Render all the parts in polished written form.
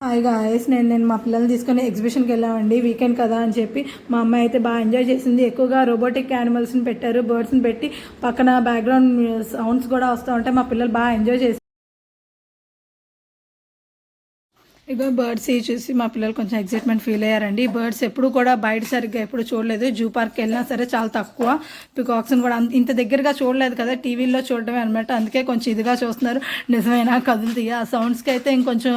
Hi guys, నేను మా పిల్లల్ని తీసుకొని ఎగ్జిబిషన్కి వెళ్ళామండి. వీకెండ్ కదా అని చెప్పి మా అమ్మాయి అయితే బాగా ఎంజాయ్ చేసింది. ఎక్కువగా రోబోటిక్ యానిమల్స్ని పెట్టారు, బర్డ్స్ని పెట్టి పక్కన బ్యాక్గ్రౌండ్ సౌండ్స్ కూడా వస్తూ ఉంటాయి. మా పిల్లలు బాగా ఎంజాయ్ చేశారు. ఇగో బర్డ్స్ చూసి మా పిల్లలు కొంచెం ఎక్సైట్మెంట్ ఫీల్ అయ్యారండి. బర్డ్స్ ఎప్పుడు కూడా బయట సరిగ్గా ఎప్పుడు చూడలేదు. జూ పార్క్కి వెళ్ళినా సరే చాలా తక్కువ. పికాక్స్ని కూడా ఇంత దగ్గరగా చూడలేదు కదా, టీవీలో చూడడమే అనమాట. అందుకే కొంచెం ఇదిగా చూస్తున్నారు. నిజమైనా కదులుతాయి ఆ సౌండ్స్కి అయితే ఇంకొంచెం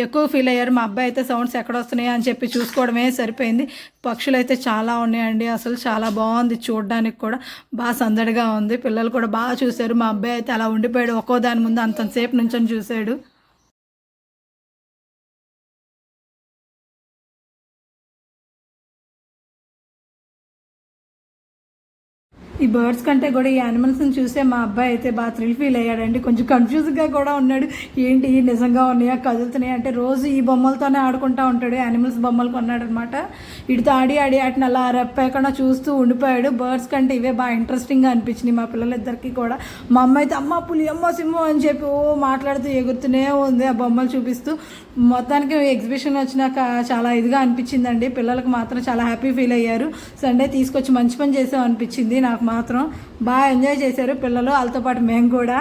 ఎక్కువ ఫీల్ అయ్యారు. మా అబ్బాయి అయితే సౌండ్స్ ఎక్కడ వస్తున్నాయా అని చెప్పి చూసుకోవడమే సరిపోయింది. పక్షులు అయితే చాలా ఉన్నాయండి, అసలు చాలా బాగుంది చూడడానికి కూడా. బాగా సందడిగా ఉంది. పిల్లలు కూడా బాగా చూశారు. మా అబ్బాయి అయితే అలా ఉండిపోయాడు, ఒక్కో దాని ముందు అంతసేపు నుంచొని చూశాడు. ఈ బర్డ్స్ కంటే కూడా ఈ యానిమల్స్ని చూసే మా అబ్బాయి అయితే బాగా థ్రిల్ ఫీల్ అయ్యాడండి. కొంచెం కన్ఫ్యూజ్గా కూడా ఉన్నాడు. ఏంటి నిజంగా ఉన్నాయా, కదులుతున్నాయి అంటే. రోజు ఈ బొమ్మలతోనే ఆడుకుంటూ ఉంటాడు. యానిమల్స్ బొమ్మలు కొన్నాడనమాట. వీటితో ఆడి వాటిని అలా రెప్పేకుండా చూస్తూ ఉండిపోయాడు. బర్డ్స్ కంటే ఇవే బాగా ఇంట్రెస్టింగ్గా అనిపించినాయి మా పిల్లలిద్దరికీ కూడా. మా అమ్మ అయితే అమ్మ పులి, అమ్మ సింహం అని చెప్పి మాట్లాడుతూ ఎగురుతూనే ఉంది ఆ బొమ్మలు చూపిస్తూ. మొత్తానికి ఎగ్జిబిషన్ వచ్చినాక చాలా ఇదిగా అనిపించిందండి. పిల్లలకు మాత్రం చాలా హ్యాపీ ఫీల్ అయ్యారు. సండే తీసుకొచ్చి మంచి పని చేసాం అనిపించింది. నాకు మాత్రం బాగా ఎంజాయ్ చేశారు పిల్లలు, వాళ్ళతో పాటు మేము కూడా.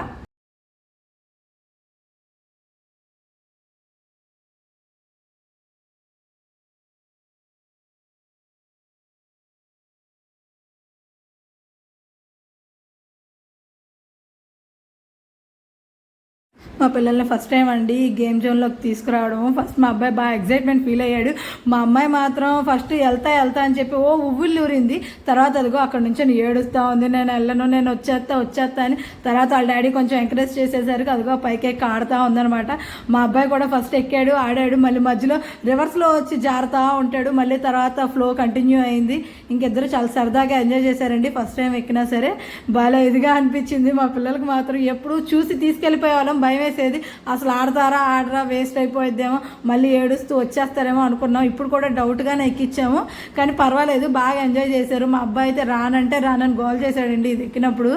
మా పిల్లల్ని ఫస్ట్ టైం అండి ఈ గేమ్ జోన్లోకి తీసుకురావడం. ఫస్ట్ మా అబ్బాయి బాగా ఎగ్జైట్మెంట్ ఫీల్ అయ్యాడు. మా అమ్మాయి మాత్రం ఫస్ట్ వెళ్తా అని చెప్పి ఉవ్వులు ఊరింది. తర్వాత అదిగో అక్కడ నుంచి ఏడుస్తూ ఉంది, నేను వెళ్ళను, నేను వచ్చేస్తా అని. తర్వాత వాళ్ళ డాడీ కొంచెం ఎంకరేజ్ చేసేసరికి అదిగో పైకి ఎక్కి ఆడుతూ ఉందనమాట. మా అబ్బాయి కూడా ఫస్ట్ ఎక్కాడు, ఆడాడు. మళ్ళీ మధ్యలో రివర్స్లో వచ్చి జారుతూ ఉంటాడు. మళ్ళీ తర్వాత ఫ్లో కంటిన్యూ అయింది. ఇంకిద్దరు చాలా సరదాగా ఎంజాయ్ చేశారండి. ఫస్ట్ టైం ఎక్కినా సరే బాగా ఇదిగా అనిపించింది. మా పిల్లలకు మాత్రం ఎప్పుడు చూసి తీసుకెళ్ళిపోయే వాళ్ళం, భయం వేసేది. అసలు ఆడరా వేస్ట్ అయిపోయిద్దేమో, మళ్ళీ ఏడుస్తూ వచ్చేస్తారేమో అనుకున్నాం. ఇప్పుడు కూడా డౌట్గానే ఎక్కించాము, కానీ పర్వాలేదు, బాగా ఎంజాయ్ చేశారు. మా అబ్బాయి అయితే రానని గోల్ చేశాడండి ఇది ఎక్కినప్పుడు.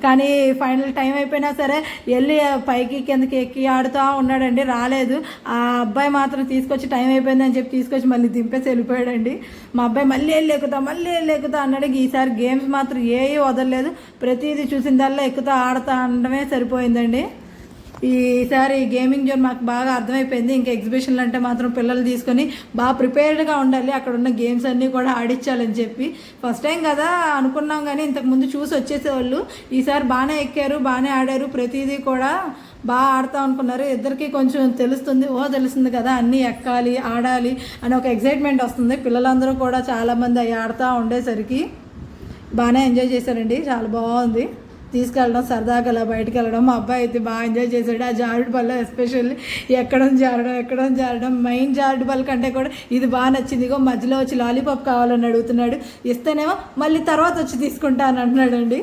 కానీ ఫైనల్ టైం అయిపోయినా సరే వెళ్ళి పైకి కిందకి ఎక్కి ఆడుతూ ఉన్నాడండి, రాలేదు. ఆ అబ్బాయి మాత్రం తీసుకొచ్చి టైం అయిపోయిందని చెప్పి తీసుకొచ్చి మళ్ళీ దింపేసి వెళ్ళిపోయాడండి. మా అబ్బాయి మళ్ళీ వెళ్ళి ఎక్కుతా అన్నాడు. ఈసారి గేమ్స్ మాత్రం ఏవి వదలలేదు, ప్రతిదీ చూసిందల్లా ఎక్కుతా ఆడుతూ అనడమే సరిపోయిందండి. ఈసారి గేమింగ్ జోన్ మాకు బాగా అర్థమైపోయింది. ఇంకా ఎగ్జిబిషన్లు అంటే మాత్రం పిల్లలు తీసుకొని బాగా ప్రిపేర్డ్గా ఉండాలి, అక్కడ ఉన్న గేమ్స్ అన్నీ కూడా ఆడించాలని చెప్పి. ఫస్ట్ టైం కదా అనుకున్నాం, కానీ ఇంతకుముందు చూసి వచ్చేసేవాళ్ళు. ఈసారి బాగానే ఎక్కారు, బాగానే ఆడారు, ప్రతిదీ కూడా బాగా ఆడతాం అనుకున్నారు. ఇద్దరికి కొంచెం తెలుస్తుంది కదా, అన్నీ ఎక్కాలి, ఆడాలి అని ఒక ఎగ్జైట్మెంట్ వస్తుంది. పిల్లలందరూ కూడా చాలామంది అవి ఆడుతూ ఉండేసరికి బాగానే ఎంజాయ్ చేశారండి. చాలా బాగుంది తీసుకెళ్ళడం, సరదాగా అలా బయటకు వెళ్ళడం. మా అబ్బాయి అయితే బాగా ఎంజాయ్ చేశాడు. ఆ జారుడు బల్ల ఎస్పెషల్లీ ఎక్కడం జారడం మెయిన్ జారుడు బల్ల కంటే కూడా ఇది బాగా నచ్చింది. ఇగో మధ్యలో వచ్చి లాలీపాప్ కావాలని అడుగుతున్నాడు, ఇస్తేనేమో మళ్ళీ తర్వాత వచ్చి తీసుకుంటాను అంటున్నాడండి.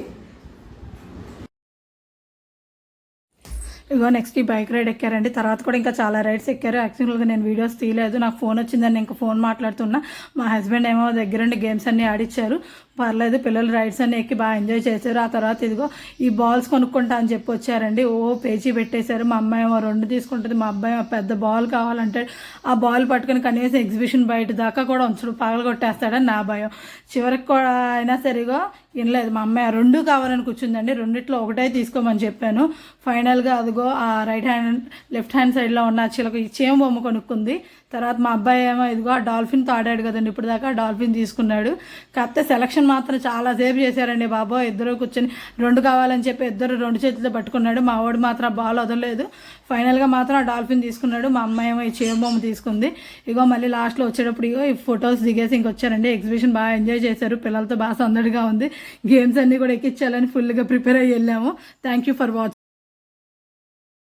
ఇగో నెక్స్ట్ ఈ బైక్ రైడ్ ఎక్కారండి. తర్వాత కూడా ఇంకా చాలా రైడ్స్ ఎక్కారు. యాక్చువల్గా నేను వీడియోస్ తీయలేదు, నాకు ఫోన్ వచ్చిందని ఇంకా ఫోన్ మాట్లాడుతున్నా. మా హస్బెండ్ ఏమో దగ్గరుండి గేమ్స్ అన్నీ ఆడిచ్చారు. పర్లేదు, పిల్లలు రైడ్స్ అన్నీ ఎక్కి బాగా ఎంజాయ్ చేశారు. ఆ తర్వాత ఇదిగో ఈ బాల్స్ కొనుక్కుంటా అని చెప్పి వచ్చారండి. పేచీ పెట్టేశారు. మా అమ్మాయి ఏమో 2 తీసుకుంటుంది, మా అబ్బాయి పెద్ద బాల్ కావాలంటే ఆ బాల్ పట్టుకుని కనీసం ఎగ్జిబిషన్ బయట దాకా కూడా ఉంచడు, పగలగొట్టేస్తాడని నా భయం. చివరికి కూడా అయినా సరిగా వినలేదు. మా అమ్మాయి 2 కావాలని కూర్చుందండి. రెండిట్లో ఒకటే తీసుకోమని చెప్పాను. ఫైనల్గా అదిగో ఆ లెఫ్ట్ హ్యాండ్ సైడ్లో ఉన్న చిలక చేమ బొమ్మ కొనుక్కుంది. తర్వాత మా అబ్బాయి ఏమో ఇదిగో ఆ డాల్ఫిన్తో ఆడాడు కదండి, ఇప్పుడు దాకా డాల్ఫిన్ తీసుకున్నాడు. కాకపోతే సెలక్షన్ మాత్రం చాలా సేపు చేశారండి బాబో. ఇద్దరు కూర్చొని 2 కావాలని చెప్పి ఇద్దరు 2 చేతులతో పట్టుకున్నాడు. మా వాడు మాత్రం ఆ బాల్ వదలలేదు. ఫైనల్గా మాత్రం ఆ డాల్ఫిన్ తీసుకున్నాడు. మా అమ్మాయి ఏమో ఈ చేమ బొమ్మ తీసుకుంది. ఇగో మళ్ళీ లాస్ట్లో వచ్చేటప్పుడు ఇగో ఈ ఫొటోస్ దిగేసి ఇంకొచ్చారండి. ఎగ్జిబిషన్ బాగా ఎంజాయ్ చేశారు, పిల్లలతో బాగా సందడిగా ఉంది. గేమ్స్ అన్నీ కూడా ఎక్కించాలని ఫుల్గా ప్రిపేర్ అయ్యి వెళ్ళాము. Thank you for watching.